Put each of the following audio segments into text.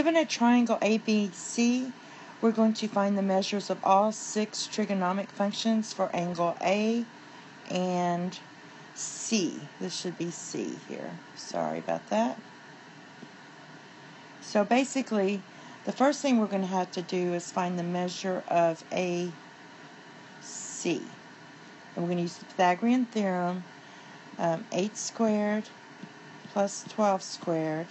Given a triangle ABC, we're going to find the measures of all 6 trigonometric functions for angle A and C. This should be C here. Sorry about that. So basically, the first thing we're going to have to do is find the measure of AC. And we're going to use the Pythagorean theorem, 8 squared plus 12 squared.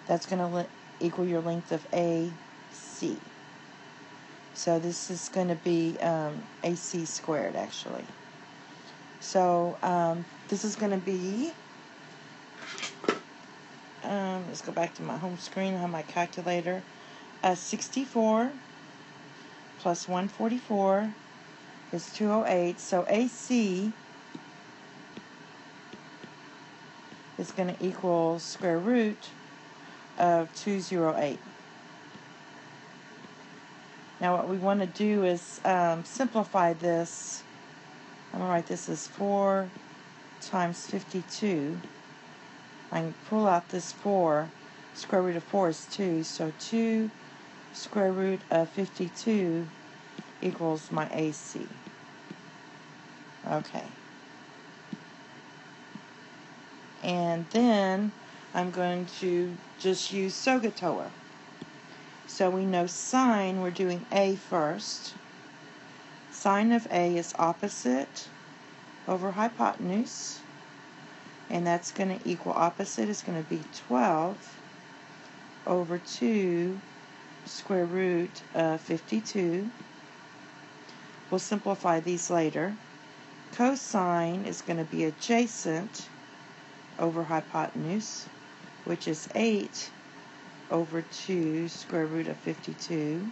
That's going to equal your length of AC. So this is going to be AC squared, actually. So this is going to be, let's go back to my home screen. I have my calculator. 64 plus 144 is 208. So AC is going to equal square root of 208. Now what we want to do is simplify this. I'm going to write this as 4 times 52. I can pull out this 4. Square root of 4 is 2. So 2 square root of 52 equals my AC. Okay. And then I'm going to just use SOHCAHTOA. So we know sine, we're doing A first. Sine of A is opposite over hypotenuse. And that's going to equal, opposite is going to be 12 over 2 square root of 52. We'll simplify these later. Cosine is going to be adjacent over hypotenuse, which is 8 over 2 square root of 52.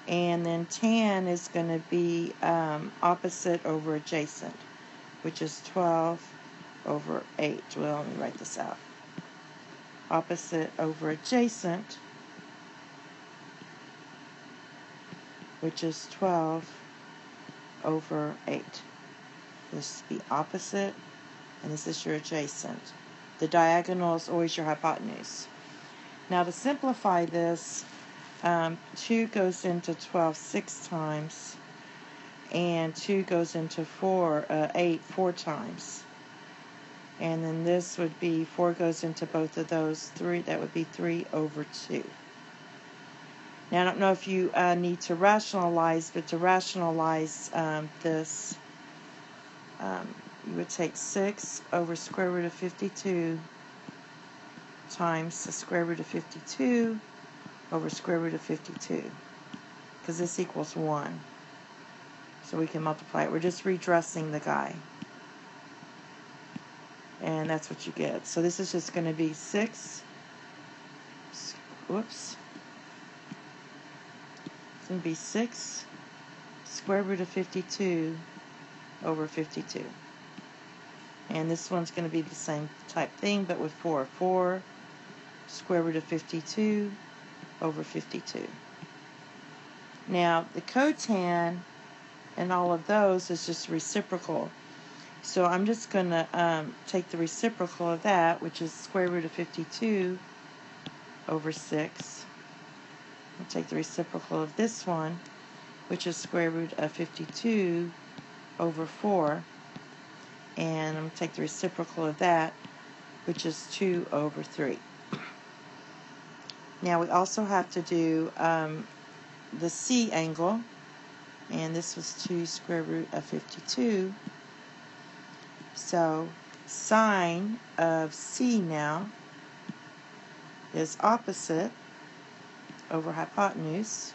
And then tan is going to be opposite over adjacent, which is 12 over 8. Well, let me write this out. Opposite over adjacent, which is 12 over 8. This will be opposite, and this is your adjacent. The diagonal is always your hypotenuse. Now to simplify this, 2 goes into 12 6 times, and 2 goes into 8 4 times. And then this would be 4 goes into both of those, 3. That would be 3 over 2. Now I don't know if you need to rationalize, but to rationalize this, you would take 6 over square root of 52 times the square root of 52 over square root of 52, because this equals 1. So we can multiply it. We're just redressing the guy. And that's what you get. So this is just going to be 6. Whoops. It's going to be 6 square root of 52 over 52. And this one's going to be the same type thing, but with 4. 4 square root of 52 over 52. Now, the cotan and all of those is just reciprocal. So I'm just going to take the reciprocal of that, which is square root of 52 over 6. I'll take the reciprocal of this one, which is square root of 52 over 4. And I'm going to take the reciprocal of that, which is 2 over 3. Now we also have to do the C angle, and this was 2 square root of 52. So sine of C now is opposite over hypotenuse.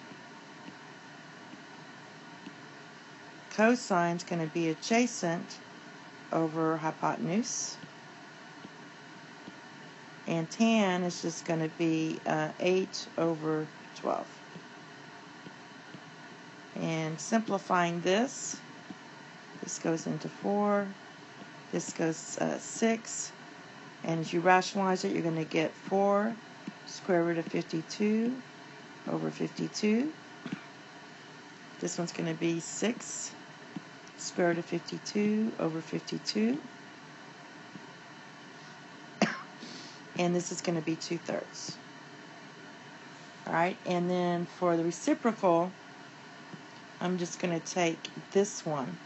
Cosine is going to be adjacent over hypotenuse. And tan is just going to be 8 over 12. And simplifying this goes into 4, this goes 6, and as you rationalize it, you're going to get 4 square root of 52 over 52. This one's going to be 6 square root of 52 over 52. and this is going to be 2/3. Alright, and then for the reciprocal, I'm just going to take this one,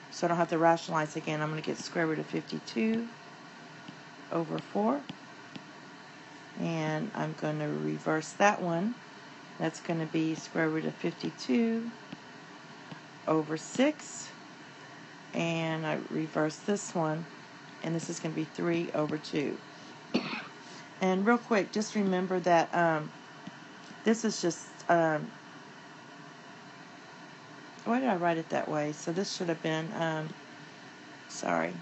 so I don't have to rationalize again. I'm going to get square root of 52 over 4, and I'm going to reverse that one. That's going to be square root of 52 over 6, and I reverse this one, and this is going to be 3 over 2. And real quick, just remember that this is just, why did I write it that way? So this should have been, sorry,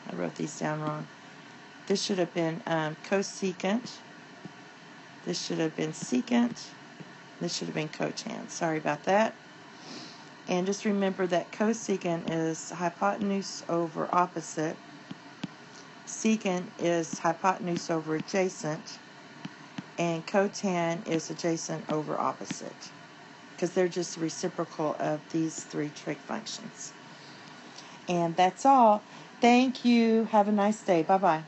I wrote these down wrong. This should have been cosecant. This should have been secant. This should have been cotan. Sorry about that. And just remember that cosecant is hypotenuse over opposite. Secant is hypotenuse over adjacent. And cotan is adjacent over opposite, because they're just reciprocal of these three trig functions. And that's all. Thank you. Have a nice day. Bye-bye.